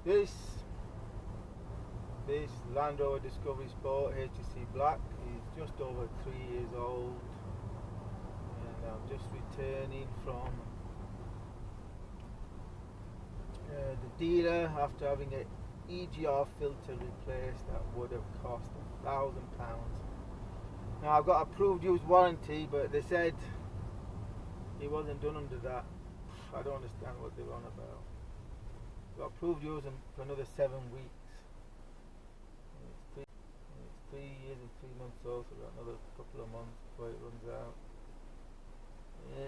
This Land Rover Discovery Sport HTC Black is just over 3 years old, and I'm just returning from the dealer after having an EGR filter replaced that would have cost £1,000. Now I've got approved use warranty, but they said it wasn't done under that. I don't understand what they're on about. Got approved use for another 7 weeks. It's 3 years and 3 months old, so got another couple of months before it runs out.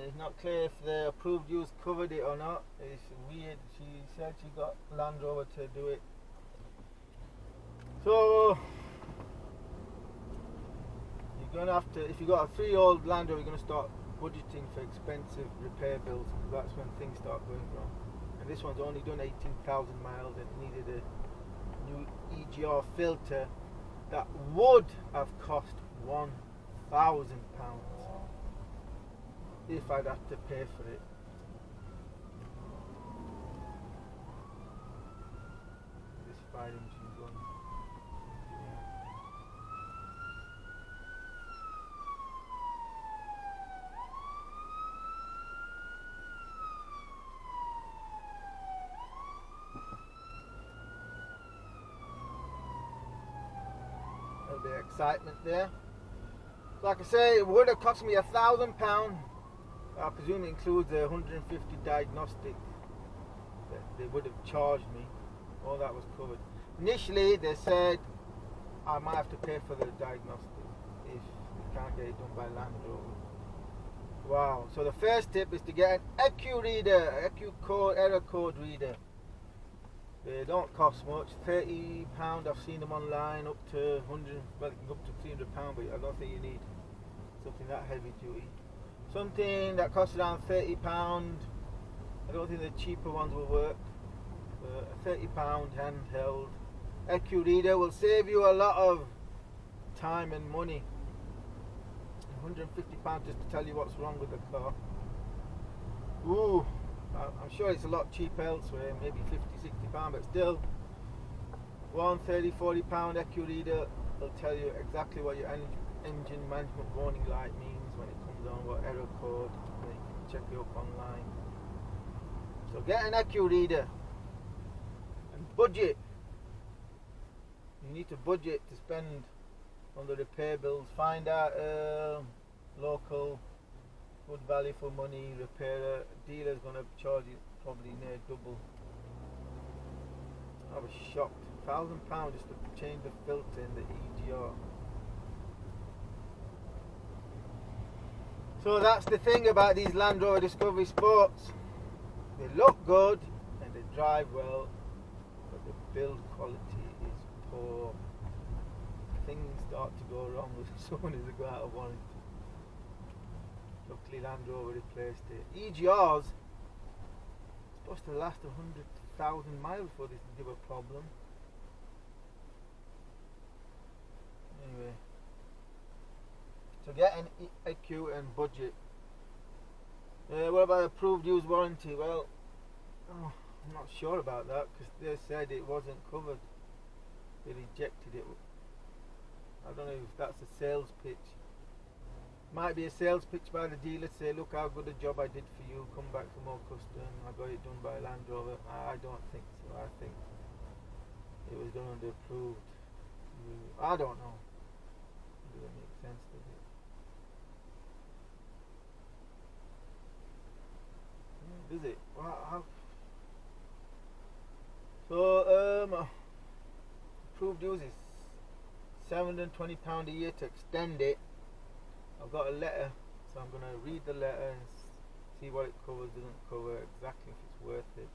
It's not clear if the approved use covered it or not. It's weird. She said she got Land Rover to do it. So you're gonna have to, if you got a 3-year-old Land Rover, you're gonna start budgeting for expensive repair bills, because that's when things start going wrong. And this one's only done 18,000 miles and it needed a new EGR filter that would have cost £1,000 if I'd have to pay for it. This fire engine gun. A little bit of excitement there. Like I say, it would have cost me £1,000. I presume it includes the 150 diagnostic that they would have charged me. All that was covered. Initially, they said I might have to pay for the diagnostic if we can't get it done by Land Rover. Wow. So the first tip is to get an EQ reader, EQ code, error code reader. They don't cost much, £30. I've seen them online up to 100, well, it can go up to £300, but I don't think you need something that heavy duty. Something that costs around £30. I don't think the cheaper ones will work. A £30 handheld EQ reader will save you a lot of time and money. £150 just to tell you what's wrong with the car. Ooh, I'm sure it's a lot cheaper elsewhere, maybe £50–60, but still, one £30–40 EQ reader will tell you exactly what your engine management warning light means when it comes on, what error code, and you can check it up online. So get an EQ reader and budget. You need to budget to spend on the repair bills. Find out local good value for money repairer. Dealer's going to charge you probably near double. I was shocked. £1,000 just to change the filter in the EGR. So that's the thing about these Land Rover Discovery Sports. They look good and they drive well, but the build quality is poor. Things start to go wrong as soon as they go out of warranty. Luckily Land Rover replaced it. EGRs supposed to last 100,000 miles before this give a problem. Anyway, so get an EQ and budget. What about approved use warranty? Well, I'm not sure about that, because they said it wasn't covered. They rejected it. I don't know if that's a sales pitch. Might be a sales pitch by the dealer to say, look how good a job I did for you, come back for more custom, I got it done by Land Rover. I don't think so. I think it was done under approved. I don't know. It doesn't make sense, does it? Does it? How? So, approved use is £720 a year to extend it. I've got a letter, so I'm going to read the letter and see what it covers, doesn't cover, exactly if it's worth it.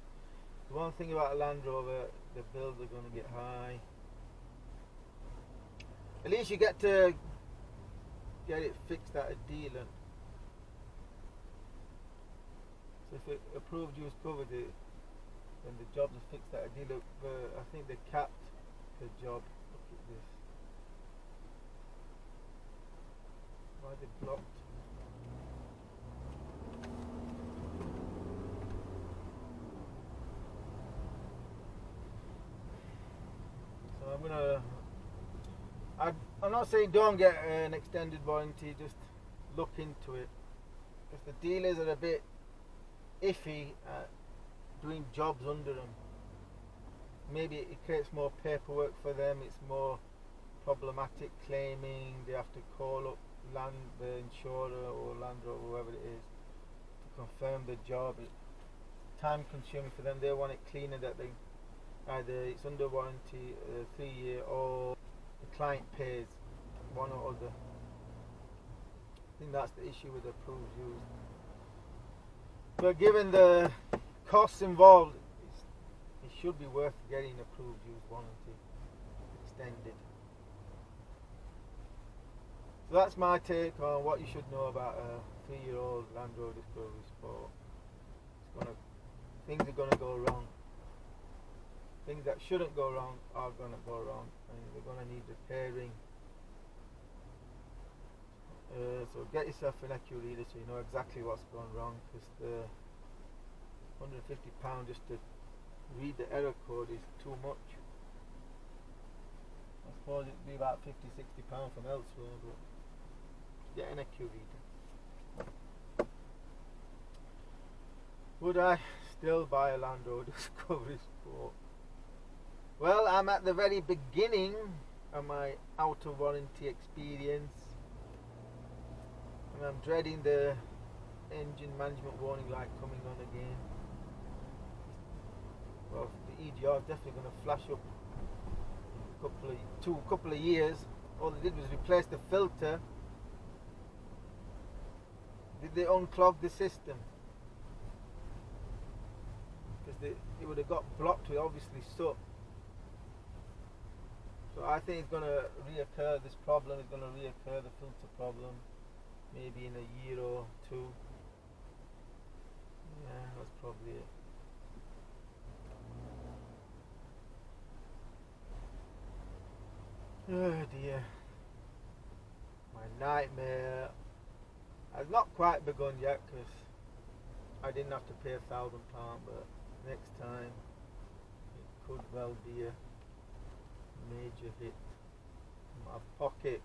The one thing about a Land Rover, the bills are going to get high. At least you get to get it fixed at a dealer. So if it approved use covered it, then the jobs are fixed at a dealer. I think they capped the job. Look at this. Why are they blocked? gonna. I'm not saying don't get an extended warranty. Just look into it, because the dealers are a bit iffy at doing jobs under them. Maybe it creates more paperwork for them. It's more problematic claiming. They have to call up the insurer or Land Rover, whoever it is, to confirm the job. It's time consuming for them. They want it cleaner, that they either it's under warranty, 3 year, or the client pays, one or other. I think that's the issue with approved used. But given the costs involved, it should be worth getting approved used warranty extended. So that's my take on what you should know about a 3-year-old Land Rover Discovery Sport. Things are going to go wrong. Things that shouldn't go wrong are going to go wrong, and they're going to need repairing. So get yourself an EGR reader so you know exactly what's gone wrong, because the £150 just to read the error code is too much. I suppose it'd be about £50–60 from elsewhere, but get an EGR reader. Would I still buy a Land Rover Discovery Sport? Well, I'm at the very beginning of my out of warranty experience, and I'm dreading the engine management warning light coming on again. Well, the EGR is definitely going to flash up in a couple of years. All they did was replace the filter. Did they unclog the system? Because it would have got blocked with obviously soot. So I think it's going to reoccur. This problem is going to reoccur, the filter problem, maybe in a year or two. Yeah, that's probably it. Oh dear. My nightmare has not quite begun yet, because I didn't have to pay £1,000, but next time it could well be a major hit in my pocket.